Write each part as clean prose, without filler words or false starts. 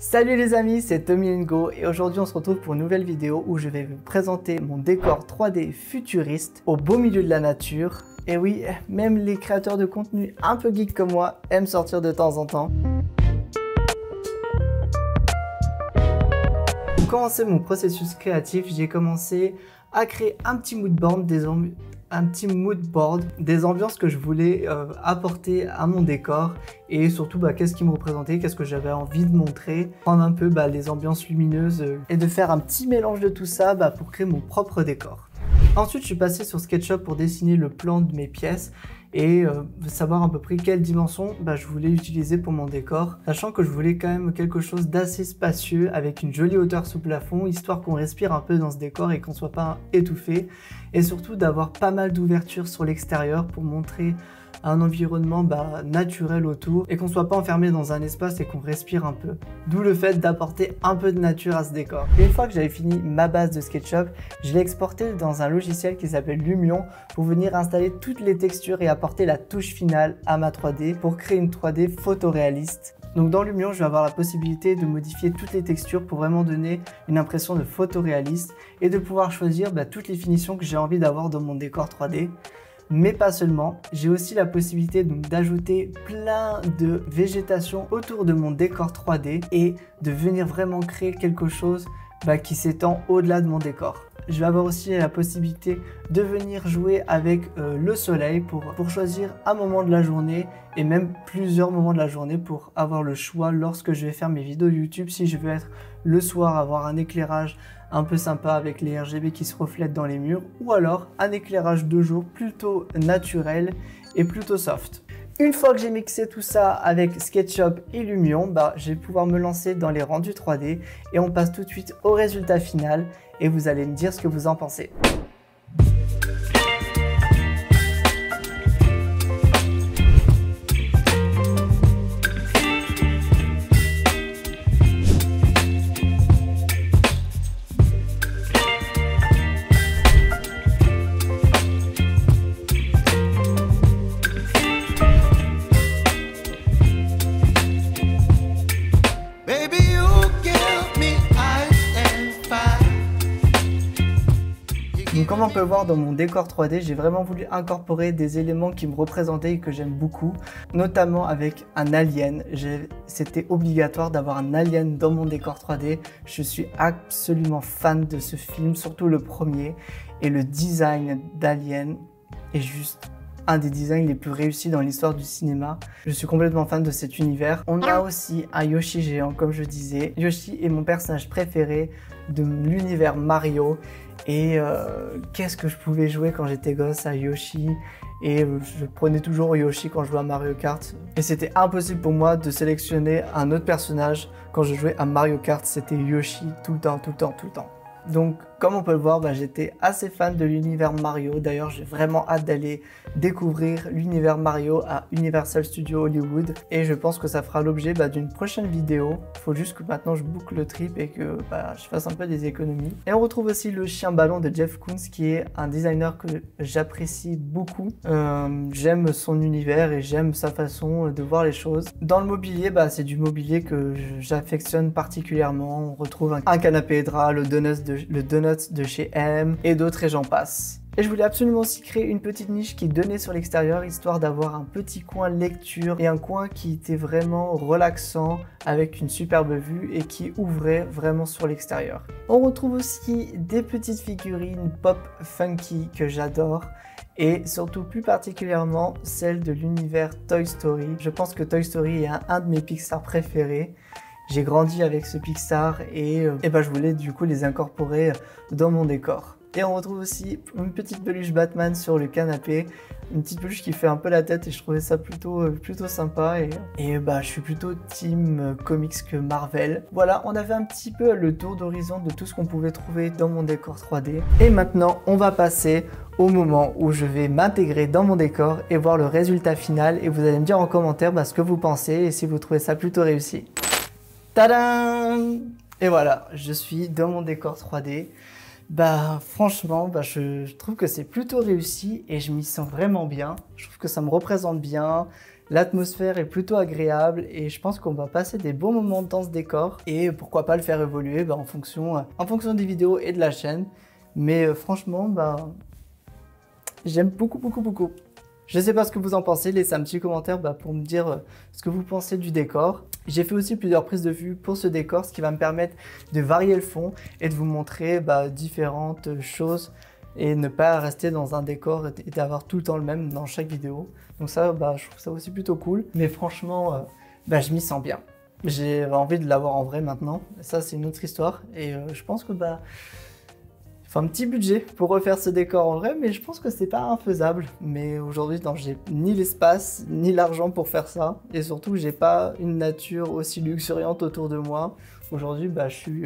Salut les amis, c'est Tommy&Go et aujourd'hui on se retrouve pour une nouvelle vidéo où je vais vous présenter mon décor 3D futuriste au beau milieu de la nature. Et oui, même les créateurs de contenu un peu geeks comme moi aiment sortir de temps en temps. Pour commencer mon processus créatif, j'ai commencé à créer un petit mood board des ambiances que je voulais apporter à mon décor et surtout qu'est-ce qui me représentait, qu'est-ce que j'avais envie de montrer, prendre un peu les ambiances lumineuses et de faire un petit mélange de tout ça pour créer mon propre décor. Ensuite, je suis passé sur SketchUp pour dessiner le plan de mes pièces et savoir à peu près quelle dimension je voulais utiliser pour mon décor, sachant que je voulais quand même quelque chose d'assez spacieux avec une jolie hauteur sous plafond, histoire qu'on respire un peu dans ce décor et qu'on soit pas étouffé, et surtout d'avoir pas mal d'ouverture sur l'extérieur pour montrer un environnement naturel autour et qu'on soit pas enfermé dans un espace et qu'on respire un peu. D'où le fait d'apporter un peu de nature à ce décor. Et une fois que j'avais fini ma base de SketchUp, je l'ai exporté dans un logiciel qui s'appelle Lumion pour venir installer toutes les textures et apporter la touche finale à ma 3D pour créer une 3D photoréaliste. Donc dans Lumion, je vais avoir la possibilité de modifier toutes les textures pour vraiment donner une impression de photoréaliste et de pouvoir choisir toutes les finitions que j'ai envie d'avoir dans mon décor 3D. Mais pas seulement, j'ai aussi la possibilité d'ajouter plein de végétation autour de mon décor 3D et de venir vraiment créer quelque chose qui s'étend au-delà de mon décor. Je vais avoir aussi la possibilité de venir jouer avec le soleil pour choisir un moment de la journée et même plusieurs moments de la journée pour avoir le choix lorsque je vais faire mes vidéos YouTube. Si je veux être le soir, avoir un éclairage un peu sympa avec les RGB qui se reflètent dans les murs, ou alors un éclairage de jour plutôt naturel et plutôt soft. Une fois que j'ai mixé tout ça avec SketchUp et Lumion, je vais pouvoir me lancer dans les rendus 3D et on passe tout de suite au résultat final et vous allez me dire ce que vous en pensez. Donc comme on peut le voir dans mon décor 3D, j'ai vraiment voulu incorporer des éléments qui me représentaient et que j'aime beaucoup, notamment avec un alien. C'était obligatoire d'avoir un alien dans mon décor 3D. Je suis absolument fan de ce film, surtout le premier, et le design d'Alien est juste un des designs les plus réussis dans l'histoire du cinéma. Je suis complètement fan de cet univers. On a aussi un Yoshi géant, comme je disais. Yoshi est mon personnage préféré de l'univers Mario. Et qu'est-ce que je pouvais jouer quand j'étais gosse à Yoshi, et je prenais toujours Yoshi quand je jouais à Mario Kart. Et c'était impossible pour moi de sélectionner un autre personnage quand je jouais à Mario Kart, c'était Yoshi tout le temps. Donc comme on peut le voir, j'étais assez fan de l'univers Mario. D'ailleurs, j'ai vraiment hâte d'aller découvrir l'univers Mario à Universal Studios Hollywood. Et je pense que ça fera l'objet d'une prochaine vidéo. Il faut juste que maintenant je boucle le trip et que je fasse un peu des économies. Et on retrouve aussi le chien ballon de Jeff Koons, qui est un designer que j'apprécie beaucoup. J'aime son univers et j'aime sa façon de voir les choses. Dans le mobilier, c'est du mobilier que j'affectionne particulièrement. On retrouve un canapé drap, le donut de chez M et d'autres et j'en passe. Et je voulais absolument aussi créer une petite niche qui donnait sur l'extérieur, histoire d'avoir un petit coin lecture et un coin qui était vraiment relaxant avec une superbe vue et qui ouvrait vraiment sur l'extérieur. On retrouve aussi des petites figurines pop funky que j'adore et surtout plus particulièrement celle de l'univers Toy Story. Je pense que Toy Story est un de mes Pixar préférés. J'ai grandi avec ce Pixar et je voulais du coup les incorporer dans mon décor. Et on retrouve aussi une petite peluche Batman sur le canapé, une petite peluche qui fait un peu la tête et je trouvais ça plutôt sympa et je suis plutôt team comics que Marvel. Voilà, on avait un petit peu le tour d'horizon de tout ce qu'on pouvait trouver dans mon décor 3D. Et maintenant, on va passer au moment où je vais m'intégrer dans mon décor et voir le résultat final et vous allez me dire en commentaire ce que vous pensez et si vous trouvez ça plutôt réussi. Tadam! Et voilà, je suis dans mon décor 3D. Franchement, je trouve que c'est plutôt réussi et je m'y sens vraiment bien. Je trouve que ça me représente bien. L'atmosphère est plutôt agréable et je pense qu'on va passer des bons moments dans ce décor et pourquoi pas le faire évoluer en fonction des vidéos et de la chaîne. Mais franchement, j'aime beaucoup. Je sais pas ce que vous en pensez, laissez un petit commentaire pour me dire ce que vous pensez du décor. J'ai fait aussi plusieurs prises de vue pour ce décor, ce qui va me permettre de varier le fond et de vous montrer différentes choses et ne pas rester dans un décor et d'avoir tout le temps le même dans chaque vidéo. Donc ça, je trouve ça aussi plutôt cool. Mais franchement, je m'y sens bien. J'ai envie de l'avoir en vrai maintenant. Ça, c'est une autre histoire. Et je pense que il faut un petit budget pour refaire ce décor en vrai, mais je pense que c'est pas infaisable. Mais aujourd'hui, j'ai ni l'espace, ni l'argent pour faire ça. Et surtout, j'ai pas une nature aussi luxuriante autour de moi. Aujourd'hui, je suis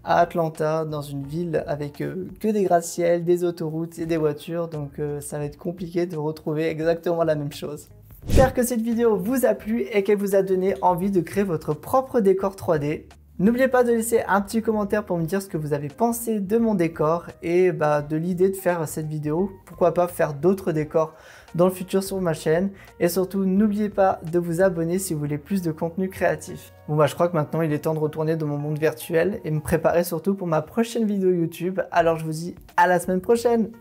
à Atlanta, dans une ville avec que des gratte-ciel, des autoroutes et des voitures. Donc ça va être compliqué de retrouver exactement la même chose. J'espère que cette vidéo vous a plu et qu'elle vous a donné envie de créer votre propre décor 3D. N'oubliez pas de laisser un petit commentaire pour me dire ce que vous avez pensé de mon décor et de l'idée de faire cette vidéo. Pourquoi pas faire d'autres décors dans le futur sur ma chaîne. Et surtout, n'oubliez pas de vous abonner si vous voulez plus de contenu créatif. Bon je crois que maintenant il est temps de retourner dans mon monde virtuel et me préparer surtout pour ma prochaine vidéo YouTube. Alors je vous dis à la semaine prochaine!